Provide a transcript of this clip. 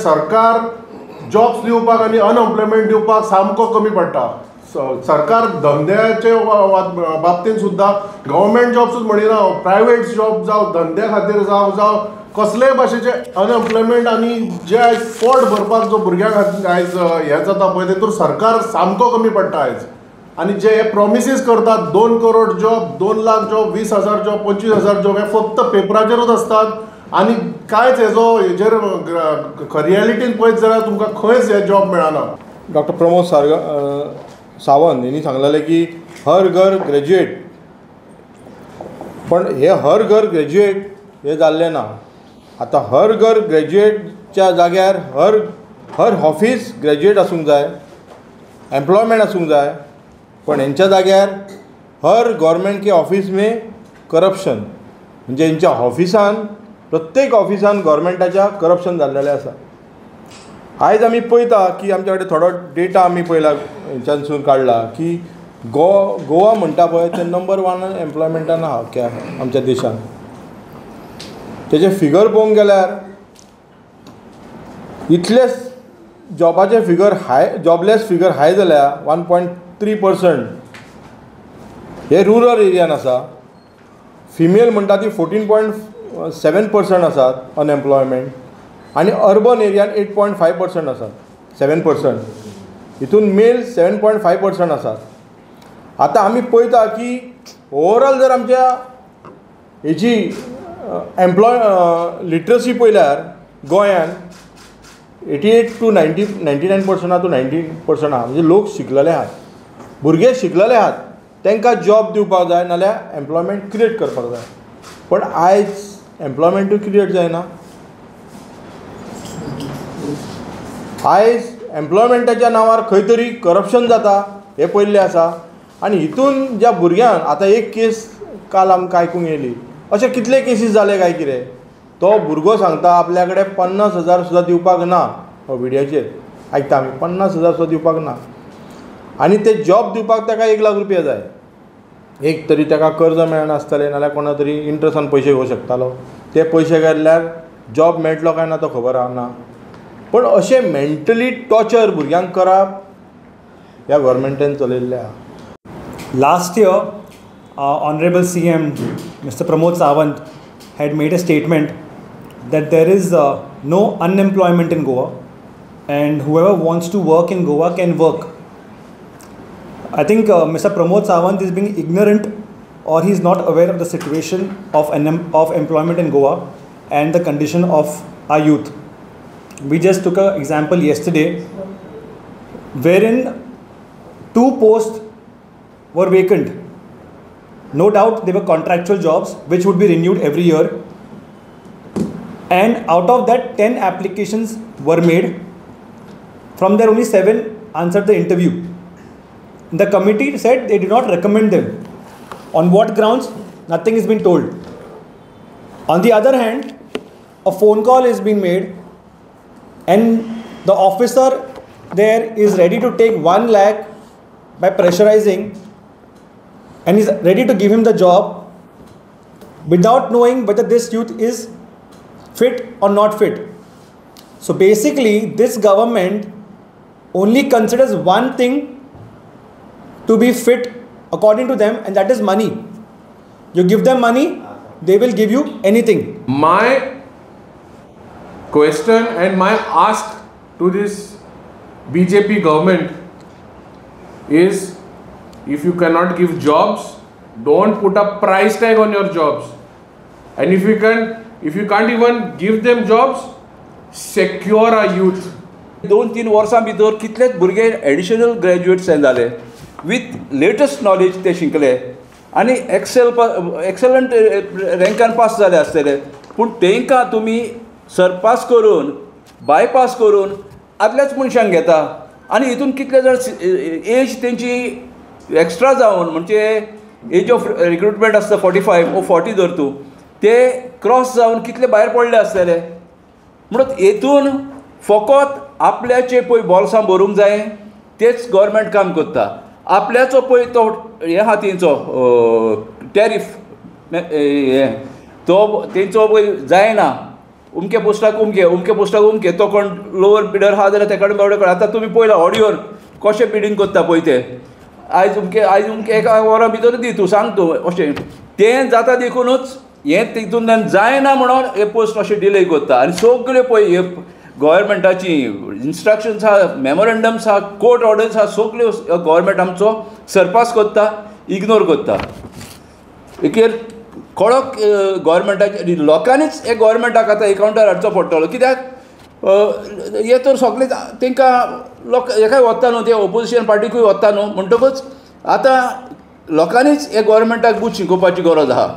सरकार जॉब्स दिवपाक आनी अनएम्प्लॉयमेंट दिवपाक सामको कमी पडटा. सरकार धंद्याचे बाबतींत सुद्दां गव्हर्मेंट जॉब्सूच म्हणिना, प्रायवेट जॉब जावं धंद्या खातीर जावं कसलेय भाशेचे अनएम्प्लॉयमेंट आनी जे आयज पोट भरपाक जो भुरग्यांक आयज हें जाता पळय तेतूर सरकार सामको कमी पडटा आयज. आनी जे हे प्रॉमिसीस करतात 2 crore job, 2 lakh job, 20,000 job, 25,000 job, हे फक्त पेपराचेरूच असतात आनी कांयच हेजेर रियलिटीन पळयत जाल्यार तुमकां खंयच हे जॉब मेळना. डॉक्टर प्रमोद सावंत यांनी सांगलेलें की हर घर ग्रॅज्युएट, पण हे हर घर ग्रॅज्युएट हे जाल्लें ना. आतां हर घर ग्रॅज्युएटच्या जाग्यार हर ऑफिस ग्रॅज्युएट आसूंक जाय, एम्प्लॉयमेंट आसूंक जाय, पण हेंच्या जाग्यार हर गव्हर्मेंट के ऑफिस में करप्शन, म्हणजे हेंच्या ऑफिसान प्रत्येक ऑफिसान गव्हर्मेंटाच्या करप्शन जाल्लेलें आसा. आयज आमी पळयता की आमच्या कडेन थोडो डेटा आमी पळयला हेंच्यानसून काडला की गोवा म्हणटा पळय ते नंबर 1 एम्प्लॉयमेंटान आहा आमच्या देशान. तेजे फिगर पळोवंक गेल्यार इतलेच जॉबाचे फिगर जॉबलेस फिगर हाय जाल्या 1.3%. हे रुरल एरियान आसा. फिमेल म्हणटा ती 14.7% आसात अनएम्प्लॉयमेंट, आनी अर्बन एरियान 8.5% आसात, 7%. हितून मेल 7.5% आसात. आतां आमी पळयता की ओवरऑल जर आमच्या हेची लिटरसी पळयल्यार गोंयान 88 to 99% to 90% आहा. म्हणजे लोक शिकलेले आहात, भुरगे शिकलेले आहात, तांकां जॉब दिवपाक जाय नाल्यार एम्प्लॉयमेंट क्रिएट करपाक जाय. पण आयज एम्प्लॉयमेंटूय क्रिएट जायना. आयज एम्प्लॉयमेंटाच्या नांवार खंय तरी करप्शन जाता हे पयल्लें आसा. आनी हितून ज्या भुरग्यांक आतां एक केस काल आमकां आयकूंक येयली, अशे कितले केसीस जाले काय कितें, तो भुरगो सांगता आपल्या कडेन 50,000 सुद्दां दिवपाक ना. हो व्हिडियोचेर आयकता आमी 50,000 सुद्दां दिवपाक ना. आनी ते जॉब दिवपाक ताका 1 लाख रुपया जाय. एक तरी ताका कर्ज मेळनासतलें नाल्यार कोणा तरी इंट्रस्टान पयशे घेवंक शकतालो. ते पयशे गेल्यार जॉब मेळटलो काय ना तो खबर ना. पण अशें मेंटली टॉर्चर भुरग्यांक करप ह्या गव्हर्मेंटान चलयल्लें आहा. Last year, Honorable CM Mr. Pramod Sawant had made a statement that there is no unemployment in Goa and whoever wants to work in Goa can work. I think Mr. Pramod Sawant is being ignorant or he is not aware of the situation of employment in Goa and the condition of our youth. We just took an example yesterday wherein 2 posts were vacant. No doubt they were contractual jobs which would be renewed every year, and out of that 10 applications were made. From there only 7 answered the interview. The committee said they did not recommend them. On what grounds? Nothing has been told. On the other hand, a phone call is being made and the officer there is ready to take 1 lakh by pressurizing, and is ready to give him the job without knowing whether this youth is fit or not fit. So basically this government only considers one thing to be fit according to them, and that is money. You give them money, they will give you anything. My question and my ask to this BJP government is, if you cannot give jobs, don't put a price tag on your jobs. And if you can't even give them jobs, secure our youth. 2-3 वर्सां भितर कितलेच भुरगे additional graduates जाले, with latest knowledge ते शिकले आनी excellent रँकान pass जाले आसतले. पूण तांकां तुमी सरपास करून बायपास करून आदल्याच मनशांक घेता आनी हितून कितले जर एज तेंची एक्स्ट्रा जावन, म्हणजे एज ऑफ रिक्रुटमेंट आसता 45 ओ 40 धर तूं, ते क्रॉस जावन कितले भायर पडले आसतले. म्हणून हेतून फकत आपल्याचे पळय बॉल्सां भरूंक जाय तेच गव्हर्मेंट काम करता. आपल्याचो पळय तो हे हातींचो टॅरिफ तो तेंचो पळय जायना, उमके पोस्टाक उमके तो कोण लोवर बिडर आहा जाल्यार तेका बावडे कळ. आतां तुमी पळयला ऑडियोन कशें बिडींग करता पळय ते. आयज उमके एका वरा भितर दी तूं सांग तूं अशें तें जाता देखूनच हें तितून जायना म्हणून हे पोस्ट अशें डिले करता. आनी सगळ्यो पळय हे गव्हर्मेंटाची इन्स्ट्रक्शन्स आहा, मेमोरेंडम्स आहा, कोर्ट ऑर्डर्स आहा, सगळ्यो गव्हर्मेंट आमचो सरपास करता, इग्नोर करता. एकेर कळक गव्हर्मेंटाचे लोकांनीच हे गव्हर्मेंटाक आतां एकावंटार हाडचो पडटलो. कित्याक हे तर सगळे तांकां लोक हेकाय वता न्हू, ते ऑपोजिशन पार्टीकूय वता न्हू म्हणटकूच आतां लोकांनीच हे गव्हर्मेंटाक बूथ शिकोवपाची गरज आहा.